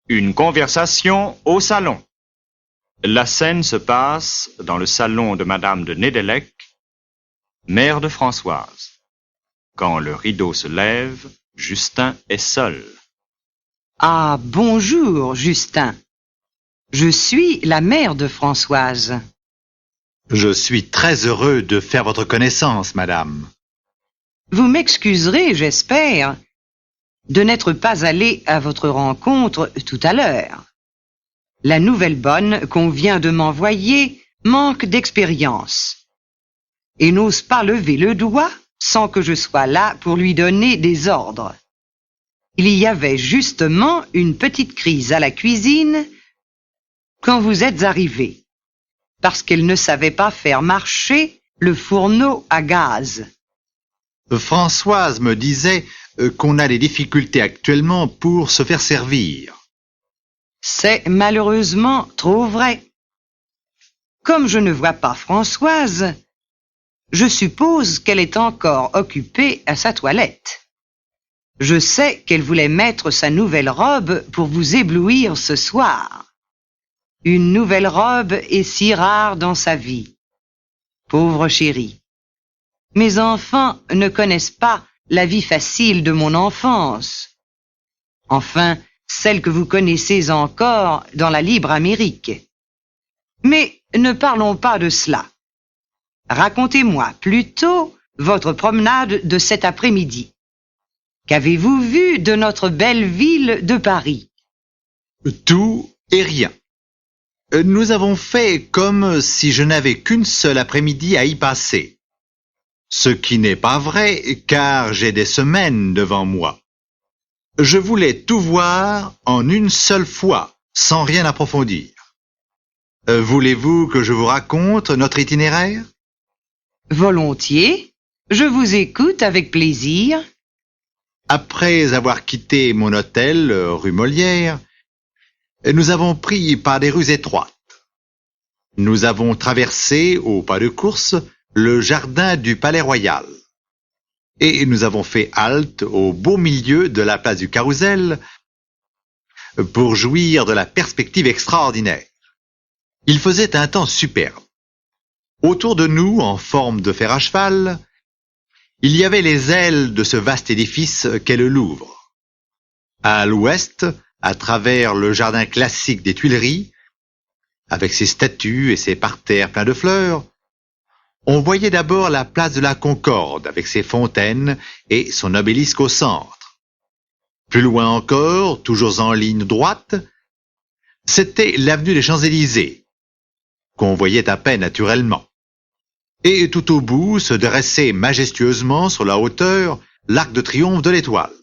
Une conversation au salon. La scène se passe dans le salon de Madame de Nédélec, mère de Françoise. Quand le rideau se lève, Justin est seul. Ah, bonjour, Justin. Je suis la mère de Françoise. Je suis très heureux de faire votre connaissance, madame. Vous m'excuserez, j'espère, de n'être pas allé à votre rencontre tout à l'heure. La nouvelle bonne qu'on vient de m'envoyer manque d'expérience et n'ose pas lever le doigt sans que je sois là pour lui donner des ordres. Il y avait justement une petite crise à la cuisine quand vous êtes arrivé, parce qu'elle ne savait pas faire marcher le fourneau à gaz. Françoise me disait qu'on a des difficultés actuellement pour se faire servir. C'est malheureusement trop vrai. Comme je ne vois pas Françoise, je suppose qu'elle est encore occupée à sa toilette. Je sais qu'elle voulait mettre sa nouvelle robe pour vous éblouir ce soir. Une nouvelle robe est si rare dans sa vie. Pauvre chérie. Mes enfants ne connaissent pas la vie facile de mon enfance. Enfin, celle que vous connaissez encore dans la libre Amérique. Mais ne parlons pas de cela. Racontez-moi plutôt votre promenade de cet après-midi. Qu'avez-vous vu de notre belle ville de Paris? Tout et rien. Nous avons fait comme si je n'avais qu'une seule après-midi à y passer. Ce qui n'est pas vrai, car j'ai des semaines devant moi. Je voulais tout voir en une seule fois, sans rien approfondir. Voulez-vous que je vous raconte notre itinéraire? Volontiers. Je vous écoute avec plaisir. Après avoir quitté mon hôtel, rue Molière, nous avons pris par des rues étroites. Nous avons traversé, au pas de course, le jardin du Palais Royal. Et nous avons fait halte au beau milieu de la place du Carrousel pour jouir de la perspective extraordinaire. Il faisait un temps superbe. Autour de nous, en forme de fer à cheval, il y avait les ailes de ce vaste édifice qu'est le Louvre. À l'ouest, à travers le jardin classique des Tuileries, avec ses statues et ses parterres pleins de fleurs, on voyait d'abord la place de la Concorde avec ses fontaines et son obélisque au centre. Plus loin encore, toujours en ligne droite, c'était l'avenue des Champs-Élysées, qu'on voyait à peine naturellement. Et tout au bout se dressait majestueusement sur la hauteur l'Arc de Triomphe de l'Étoile.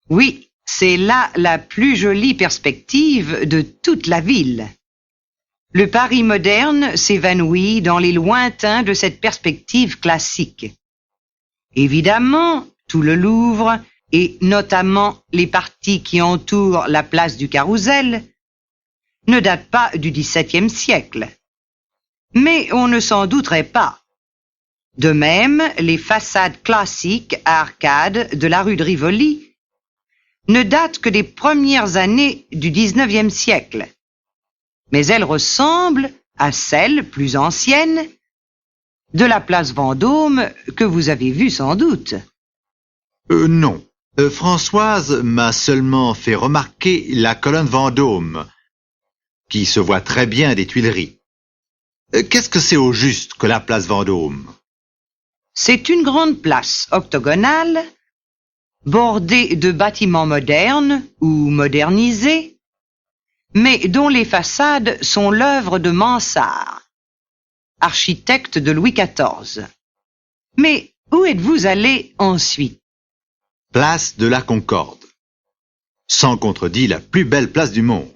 Oui, c'est là la plus jolie perspective de toute la ville. Le Paris moderne s'évanouit dans les lointains de cette perspective classique. Évidemment, tout le Louvre, et notamment les parties qui entourent la place du Carrousel, ne datent pas du XVIIe siècle. Mais on ne s'en douterait pas. De même, les façades classiques à arcades de la rue de Rivoli ne datent que des premières années du XIXe siècle. Mais elles ressemblent à celles plus anciennes de la place Vendôme que vous avez vue sans doute. Non. Françoise m'a seulement fait remarquer la colonne Vendôme, qui se voit très bien des Tuileries. Qu'est-ce que c'est au juste que la place Vendôme? C'est une grande place octogonale, bordée de bâtiments modernes ou modernisés, mais dont les façades sont l'œuvre de Mansart, architecte de Louis XIV. Mais où êtes-vous allé ensuite? Place de la Concorde. Sans contredit la plus belle place du monde.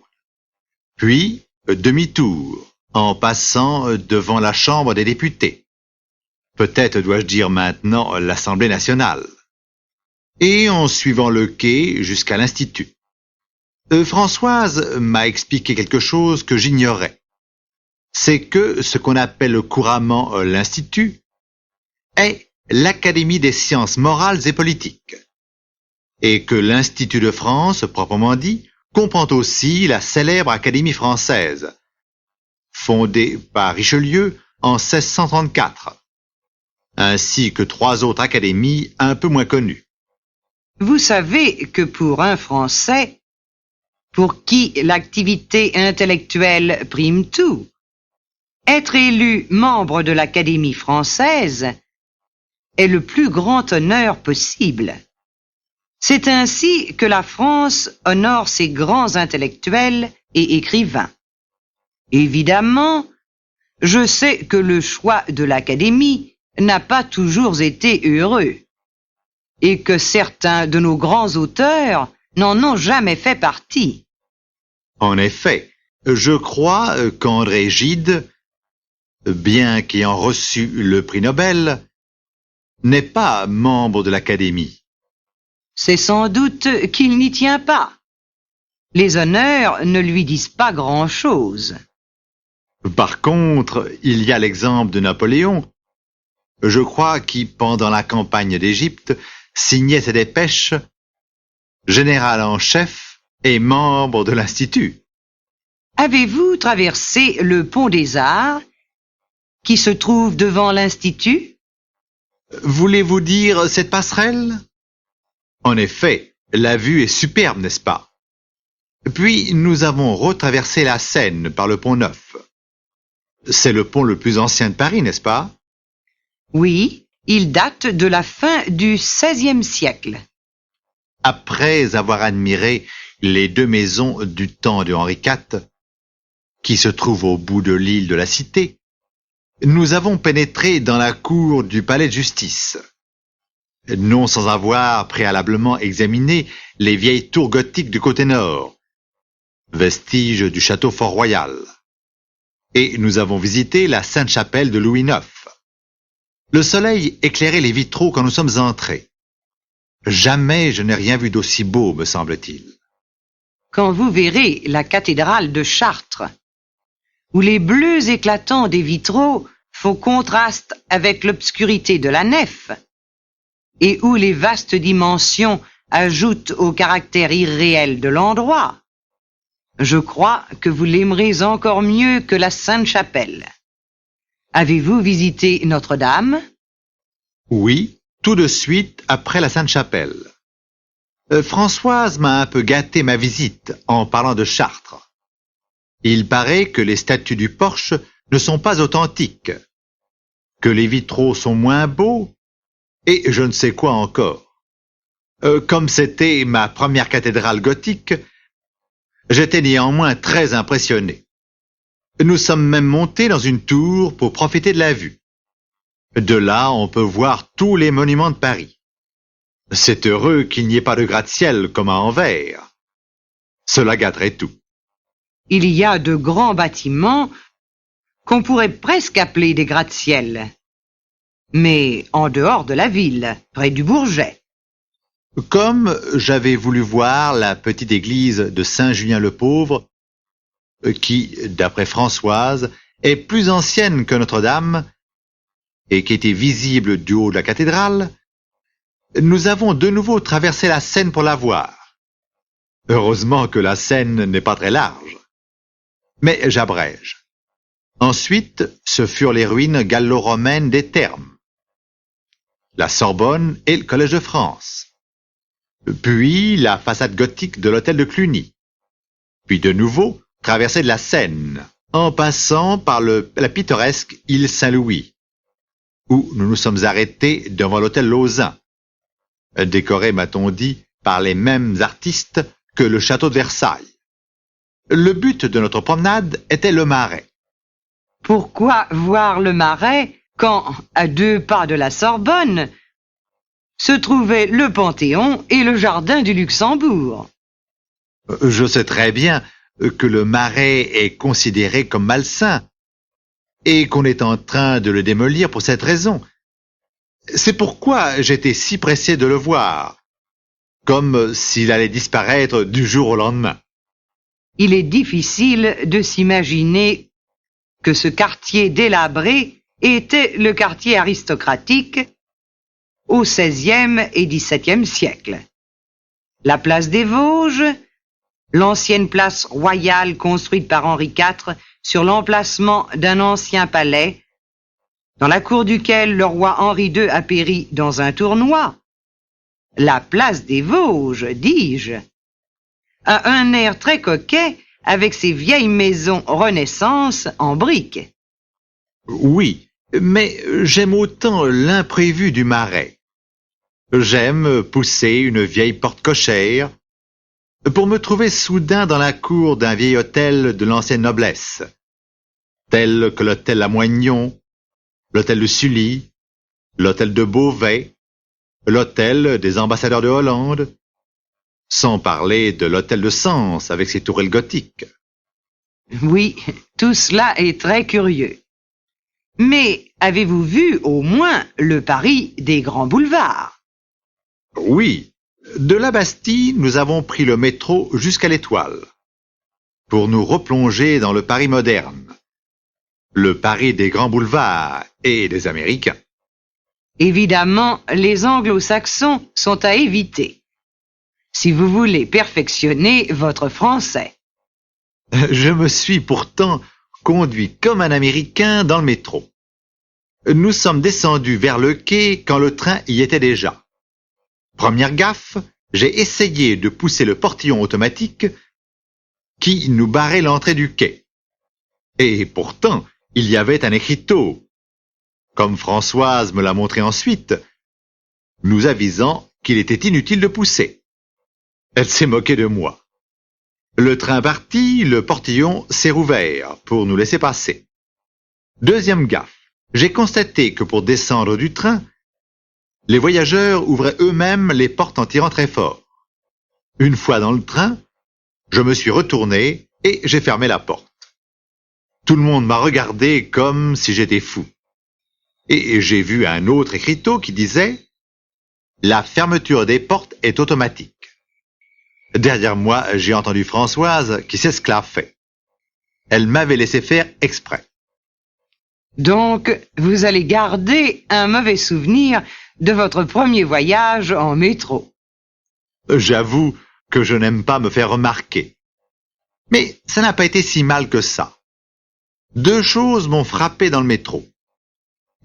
Puis, demi-tour, en passant devant la Chambre des députés. Peut-être dois-je dire maintenant l'Assemblée nationale. Et en suivant le quai jusqu'à l'Institut. Françoise m'a expliqué quelque chose que j'ignorais. C'est que ce qu'on appelle couramment l'Institut est l'Académie des sciences morales et politiques. Et que l'Institut de France, proprement dit, comprend aussi la célèbre Académie française, fondée par Richelieu en 1634, ainsi que 3 autres académies un peu moins connues. Vous savez que pour un Français, pour qui l'activité intellectuelle prime tout, être élu membre de l'Académie française est le plus grand honneur possible. C'est ainsi que la France honore ses grands intellectuels et écrivains. Évidemment, je sais que le choix de l'Académie n'a pas toujours été heureux, et que certains de nos grands auteurs n'en ont jamais fait partie. En effet, je crois qu'André Gide, bien qu'ayant reçu le prix Nobel, n'est pas membre de l'Académie. C'est sans doute qu'il n'y tient pas. Les honneurs ne lui disent pas grand-chose. Par contre, il y a l'exemple de Napoléon, je crois, qui, pendant la campagne d'Égypte, signait ses dépêches, général en chef et membre de l'Institut. Avez-vous traversé le pont des Arts, qui se trouve devant l'Institut? Voulez-vous dire cette passerelle? En effet, la vue est superbe, n'est-ce pas? Puis nous avons retraversé la Seine par le pont Neuf. C'est le pont le plus ancien de Paris, n'est-ce pas? Oui, il date de la fin du XVIe siècle. Après avoir admiré les 2 maisons du temps de Henri IV, qui se trouvent au bout de l'île de la Cité, nous avons pénétré dans la cour du palais de justice, non sans avoir préalablement examiné les vieilles tours gothiques du côté nord, vestiges du château Fort-Royal, et nous avons visité la Sainte-Chapelle de Louis IX. Le soleil éclairait les vitraux quand nous sommes entrés. Jamais je n'ai rien vu d'aussi beau, me semble-t-il. Quand vous verrez la cathédrale de Chartres, où les bleus éclatants des vitraux font contraste avec l'obscurité de la nef, et où les vastes dimensions ajoutent au caractère irréel de l'endroit, je crois que vous l'aimerez encore mieux que la Sainte-Chapelle. Avez-vous visité Notre-Dame? Oui, tout de suite après la Sainte-Chapelle. Françoise m'a un peu gâté ma visite en parlant de Chartres. Il paraît que les statues du porche ne sont pas authentiques, que les vitraux sont moins beaux, et je ne sais quoi encore. Comme c'était ma première cathédrale gothique, j'étais néanmoins très impressionné. Nous sommes même montés dans une tour pour profiter de la vue. De là, on peut voir tous les monuments de Paris. C'est heureux qu'il n'y ait pas de gratte-ciel comme à Anvers. Cela gâterait tout. Il y a de grands bâtiments qu'on pourrait presque appeler des gratte-ciel, mais en dehors de la ville, près du Bourget. Comme j'avais voulu voir la petite église de Saint-Julien-le-Pauvre, qui, d'après Françoise, est plus ancienne que Notre-Dame et qui était visible du haut de la cathédrale, nous avons de nouveau traversé la Seine pour la voir. Heureusement que la Seine n'est pas très large. Mais j'abrège. Ensuite, ce furent les ruines gallo-romaines des Thermes, la Sorbonne et le Collège de France, puis la façade gothique de l'hôtel de Cluny, puis de nouveau traversée de la Seine, en passant par la pittoresque île Saint-Louis, où nous nous sommes arrêtés devant l'hôtel Lauzun, décoré, m'a-t-on dit, par les mêmes artistes que le château de Versailles. Le but de notre promenade était le Marais. Pourquoi voir le Marais quand, à 2 pas de la Sorbonne, se trouvaient le Panthéon et le jardin du Luxembourg? Je sais très bien que le Marais est considéré comme malsain et qu'on est en train de le démolir pour cette raison. C'est pourquoi j'étais si pressé de le voir, comme s'il allait disparaître du jour au lendemain. Il est difficile de s'imaginer que ce quartier délabré était le quartier aristocratique au XVIe et XVIIe siècle. La place des Vosges l'ancienne place royale construite par Henri IV sur l'emplacement d'un ancien palais, dans la cour duquel le roi Henri II a péri dans un tournoi. La place des Vosges, dis-je, a un air très coquet avec ses vieilles maisons Renaissance en briques. Oui, mais j'aime autant l'imprévu du Marais. J'aime pousser une vieille porte cochère pour me trouver soudain dans la cour d'un vieil hôtel de l'ancienne noblesse, tel que l'hôtel Lamoignon, l'hôtel de Sully, l'hôtel de Beauvais, l'hôtel des ambassadeurs de Hollande, sans parler de l'hôtel de Sens avec ses tourelles gothiques. Oui, tout cela est très curieux. Mais avez-vous vu au moins le Paris des grands boulevards? Oui, de la Bastille, nous avons pris le métro jusqu'à l'Étoile, pour nous replonger dans le Paris moderne, le Paris des grands boulevards et des Américains. Évidemment, les anglo-saxons sont à éviter, si vous voulez perfectionner votre français. Je me suis pourtant conduit comme un Américain dans le métro. Nous sommes descendus vers le quai quand le train y était déjà. Première gaffe, j'ai essayé de pousser le portillon automatique qui nous barrait l'entrée du quai. Et pourtant, il y avait un écriteau, comme Françoise me l'a montré ensuite, nous avisant qu'il était inutile de pousser. Elle s'est moquée de moi. Le train parti, le portillon s'est rouvert pour nous laisser passer. Deuxième gaffe, j'ai constaté que pour descendre du train, les voyageurs ouvraient eux-mêmes les portes en tirant très fort. Une fois dans le train, je me suis retourné et j'ai fermé la porte. Tout le monde m'a regardé comme si j'étais fou. Et j'ai vu un autre écriteau qui disait « La fermeture des portes est automatique ». Derrière moi, j'ai entendu Françoise qui s'esclaffait. Elle m'avait laissé faire exprès. Donc, vous allez garder un mauvais souvenir de votre premier voyage en métro. J'avoue que je n'aime pas me faire remarquer. Mais ça n'a pas été si mal que ça. Deux choses m'ont frappé dans le métro.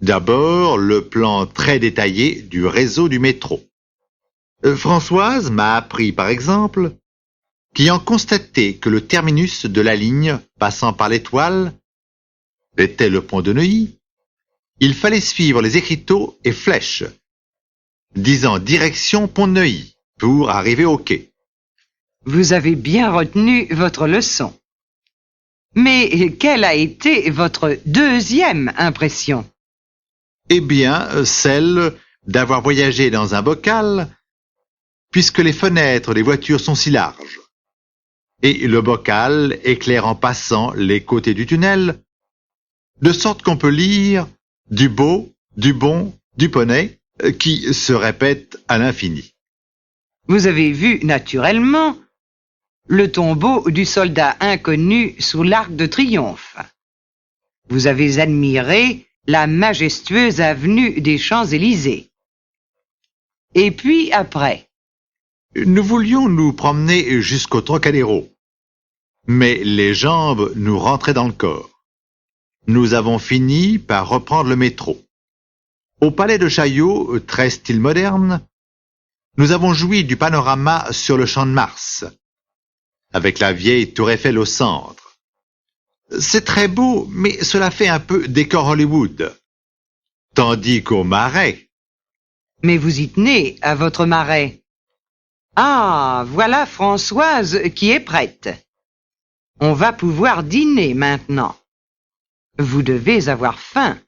D'abord, le plan très détaillé du réseau du métro. Françoise m'a appris, par exemple, qu'ayant constaté que le terminus de la ligne passant par l'Étoile était le pont de Neuilly, il fallait suivre les écriteaux et flèches, disant direction pont de Neuilly, pour arriver au quai. Vous avez bien retenu votre leçon. Mais quelle a été votre deuxième impression? Eh bien, celle d'avoir voyagé dans un bocal, puisque les fenêtres des voitures sont si larges. Et le bocal éclaire en passant les côtés du tunnel, de sorte qu'on peut lire du beau, du bon, du poney, qui se répète à l'infini. Vous avez vu, naturellement, le tombeau du soldat inconnu sous l'Arc de Triomphe. Vous avez admiré la majestueuse avenue des Champs-Élysées. Et puis après? Nous voulions nous promener jusqu'au Trocadéro, mais les jambes nous rentraient dans le corps. Nous avons fini par reprendre le métro. Au palais de Chaillot, très style moderne, nous avons joui du panorama sur le Champ de Mars, avec la vieille Tour Eiffel au centre. C'est très beau, mais cela fait un peu décor Hollywood. Tandis qu'au Marais... Mais vous y tenez à votre Marais. Ah, voilà Françoise qui est prête. On va pouvoir dîner maintenant. Vous devez avoir faim.